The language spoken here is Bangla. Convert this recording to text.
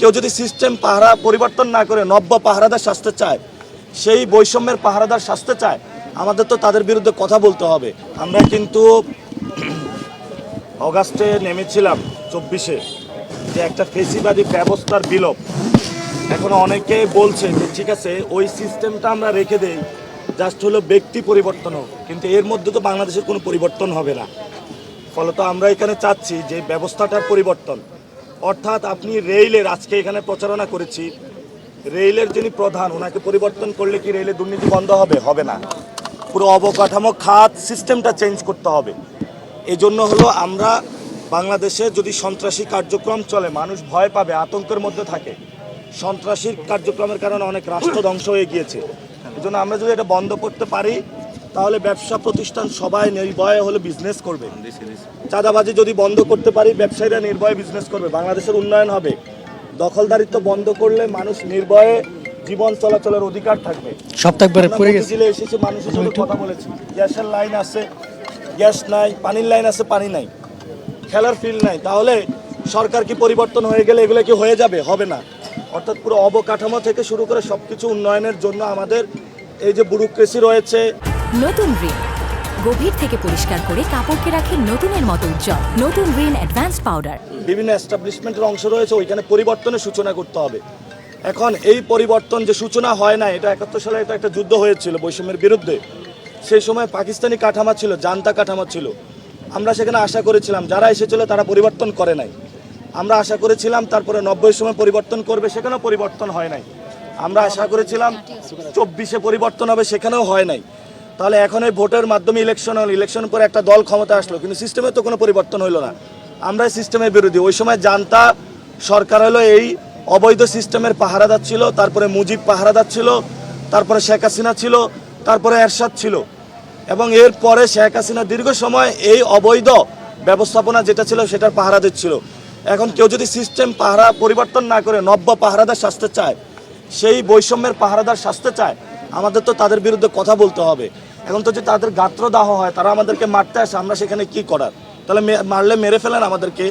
কেউ যদি সিস্টেম পাহারা পরিবর্তন না করে নব্য পাহারাদার শাস্তি চায়, সেই বৈষম্যের পাহারাদার শাস্তি চায়, আমাদের তো তাদের বিরুদ্ধে কথা বলতে হবে। আমরা কিন্তু অগাস্টে নেমেছিলাম 24-এ যে একটা ফেসিবাদী ব্যবস্থার বিলোপ। এখন অনেকে বলছে যে ঠিক আছে ওই সিস্টেমটা আমরা রেখে দেই, জাস্ট হলো ব্যক্তি পরিবর্তন হোক, কিন্তু এর মধ্যে তো বাংলাদেশের কোনো পরিবর্তন হবে না। ফলত আমরা এখানে চাচ্ছি যে ব্যবস্থাটার পরিবর্তন, অর্থাৎ আপনি রেলের আজকে এখানে প্রচারণা করেছি, রেলের যিনি প্রধান ওনাকে পরিবর্তন করলে কি রেলের দুর্নীতি বন্ধ হবে? হবে না। পুরো অবকাঠামো খাত সিস্টেমটা চেঞ্জ করতে হবে। এই জন্য হলো আমরা বাংলাদেশে যদি সন্ত্রাসী কার্যক্রম চলে, মানুষ ভয় পাবে, আতঙ্কের মধ্যে থাকে। সন্ত্রাসী কার্যক্রমের কারণে অনেক রাষ্ট্র ধ্বংস হয়ে গিয়েছে। এই জন্য আমরা যদি এটা বন্ধ করতে পারি তাহলে ব্যবসা প্রতিষ্ঠান সবাই নির্ভয়ে হলে বিজনেস করবে। চাঁদাবাজি যদি বন্ধ করতে পারি, ব্যবসায়ীরা নির্ভয়ে বিজনেস করবে, বাংলাদেশের উন্নয়ন হবে। দখলদারিত্ব বন্ধ করলে মানুষ নির্ভয়ে জীবন চলাচলের অধিকার থাকবে। মতিঝিলে এসেছে, মানুষের সাথে কথা বলেছি, গ্যাসের লাইন আছে, গ্যাস নাই, পানির লাইন আছে, পানি নাই, খেলার ফিল্ড নাই। তাহলে সরকার কি পরিবর্তন হয়ে গেলে এগুলো কি হয়ে যাবে? হবে না। অর্থাৎ পুরো অবকাঠামো থেকে শুরু করে সবকিছু উন্নয়নের জন্য আমাদের এই যে ব্যুরোক্রেসি রয়েছে। নতুন রিন গভীর থেকে পরিষ্কার করে কাপড়কে রাখে নতুনের মতো উজ্জ্বল। নতুন রিন অ্যাডভান্সড পাউডার। বিভিন্ন এস্টাবলিশমেন্টের অংশ রয়েছে, ওইখানে পরিবর্তনের সূচনা করতে হবে। এখন এই পরিবর্তন যে সূচনা হয় না, এটা 71 সালে এটা একটা যুদ্ধ হয়েছিল বৈষম্যের বিরুদ্ধে। সেই সময় পাকিস্তানি কাঠামো ছিল, জান্তা কাঠামো ছিল। আমরা সেখানে আশা করেছিলাম যারা এসেছিল তারা পরিবর্তন করে নাই। আমরা আশা করেছিলাম তারপরে 90 সময় পরিবর্তন করবে, সেখানেও পরিবর্তন হয় নাই। আমরা আশা করেছিলাম 24-এ পরিবর্তন হবে, সেখানেও হয় নাই। তাহলে এখন এই ভোটের মাধ্যমে ইলেকশন হলো, ইলেকশন পরে একটা দল ক্ষমতা আসলো, কিন্তু সিস্টেমে তো কোনো পরিবর্তন হইলো না। আমরা এই সিস্টেমের বিরোধী। ওই সময় জান্তা সরকার হলো এই অবৈধ সিস্টেমের পাহারাদার ছিল, তারপরে মুজিব পাহারাদার ছিল, তারপরে শেখ হাসিনা ছিল, তারপরে এরশাদ ছিল, এবং এরপরে শেখ হাসিনা দীর্ঘ সময় এই অবৈধ ব্যবস্থাপনা যেটা ছিল সেটার পাহারা দিচ্ছিল। এখন কেউ যদি সিস্টেম পাহারা পরিবর্তন না করে নব্য পাহারাদার শাস্তি চায়, সেই বৈষম্যের পাহারাদার শাস্তি চায়, আমাদের তো তাদের বিরুদ্ধে কথা বলতে হবে। এখন তো যদি তাদের গাত্রদাহ হয়, তারা আমাদেরকে মারতে আসে, আমরা সেখানে কি করার? তাহলে মারলে মেরে ফেলেন আমাদেরকে।